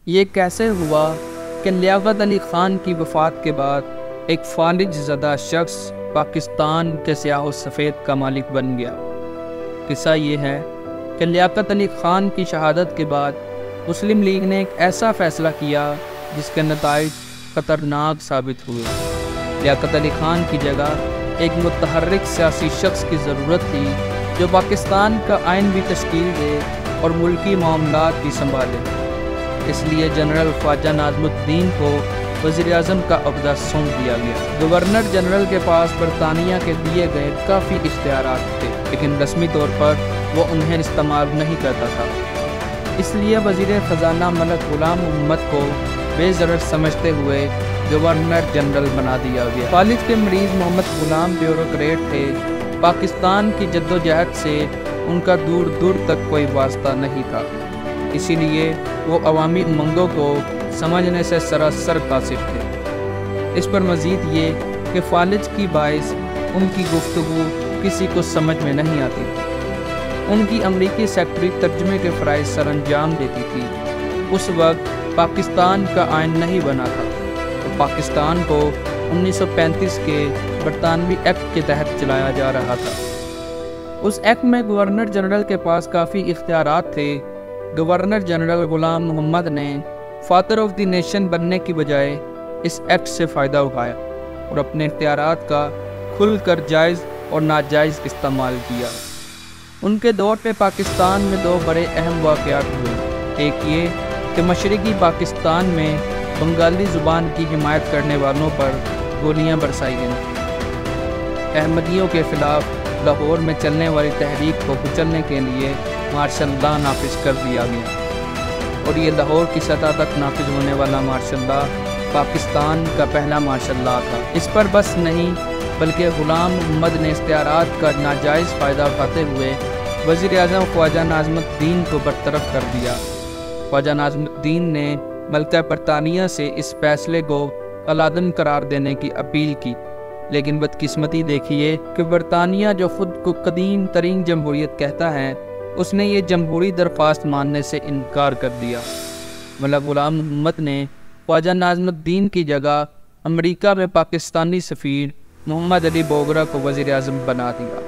یہ کیسے ہوا کہ لیاقت علی خان کی وفات کے بعد ایک فالج زدہ شخص پاکستان کے سیاہ و سفید کا مالک بن گیا؟ قصہ یہ ہے کہ لیاقت علی خان کی شہادت کے بعد مسلم لیگ نے ایک ایسا فیصلہ کیا جس کے نتائج خطرناک ثابت ہوئے۔ لیاقت علی خان کی جگہ ایک متحرک سیاسی شخص کی ضرورت تھی جو پاکستان کا آئین بھی تشکیل دے اور ملکی معاملات بھی سنبھالے۔ اس لیے جنرل خواجہ ناظم الدین کو وزیر اعظم کا عہدہ سونپ دیا گیا۔ گورنر جنرل کے پاس برطانیہ کے دیے گئے کافی اختیارات تھے، لیکن رسمی طور پر وہ انہیں استعمال نہیں کرتا تھا۔ اس لیے وزیر خزانہ ملک غلام محمد کو بے ضرر سمجھتے ہوئے گورنر جنرل بنا دیا گیا۔ فالج کے مریض محمد غلام بیوروکریٹ تھے۔ پاکستان کی جدوجہد سے ان کا دور دور تک کوئی واسطہ نہیں تھا، اسی لیے وہ عوامی امنگوں کو سمجھنے سے سراسر قاصر تھے۔ اس پر مزید یہ کہ فالج کی باعث ان کی گفتگو کسی کو سمجھ میں نہیں آتی تھی۔ ان کی امریکی سیکرٹری ترجمے کے فرائض سر انجام دیتی تھی۔ اس وقت پاکستان کا آئین نہیں بنا تھا اور پاکستان کو 1935 کے برطانوی ایکٹ کے تحت چلایا جا رہا تھا۔ اس ایکٹ میں گورنر جنرل کے پاس کافی اختیارات تھے۔ گورنر جنرل غلام محمد نے فادر آف دی نیشن بننے کی بجائے اس ایکٹ سے فائدہ اٹھایا اور اپنے اختیارات کا کھل کر جائز اور ناجائز استعمال کیا۔ ان کے دور پہ پاکستان میں دو بڑے اہم واقعات ہوئے۔ ایک یہ کہ مشرقی پاکستان میں بنگالی زبان کی حمایت کرنے والوں پر گولیاں برسائی گئیں۔ احمدیوں کے خلاف لاہور میں چلنے والی تحریک کو کچلنے کے لیے مارشل لا نافذ کر دیا گیا، اور یہ لاہور کی سطح تک نافذ ہونے والا مارشل لا پاکستان کا پہلا مارشل لا تھا۔ اس پر بس نہیں بلکہ غلام محمد نے اختیارات کا ناجائز فائدہ اٹھاتے ہوئے وزیر اعظم خواجہ ناظم الدین کو برطرف کر دیا۔ خواجہ ناظم الدین نے ملکہ برطانیہ سے اس فیصلے کو علادن قرار دینے کی اپیل کی، لیکن بدقسمتی دیکھیے کہ برطانیہ جو خود کو قدیم ترین جمہوریت کہتا ہے، اس نے یہ جمہوری درخواست ماننے سے انکار کر دیا۔ ملک غلام محمد نے خواجہ ناظم الدین کی جگہ امریکہ میں پاکستانی سفیر محمد علی بوگرا کو وزیر اعظم بنا دیا۔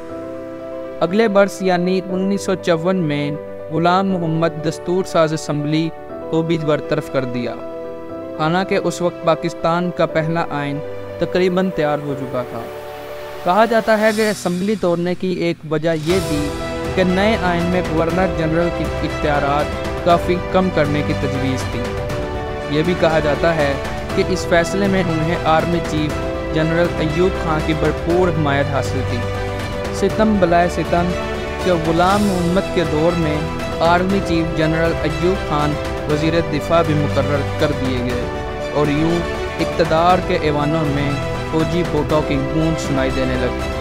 اگلے برس یعنی 1954 میں غلام محمد دستور ساز اسمبلی کو بھی برطرف کر دیا، حالانکہ اس وقت پاکستان کا پہلا آئین تقریباً تیار ہو چکا تھا۔ کہا جاتا ہے کہ اسمبلی توڑنے کی ایک وجہ یہ تھی کہ نئے آئین میں گورنر جنرل کی اختیارات کافی کم کرنے کی تجویز تھی۔ یہ بھی کہا جاتا ہے کہ اس فیصلے میں انہیں army chief general Ayub Khan کی بھرپور حمایت حاصل تھی۔ ستم بلائے ستم کہ غلام محمد کے دور میں army chief general Ayub Khan وزیر دفاع بھی مقرر کر دیے گئے، اور یوں اقتدار کے ایوانوں میں فوجی فوٹوں کی گونج سنائی دینے لگی۔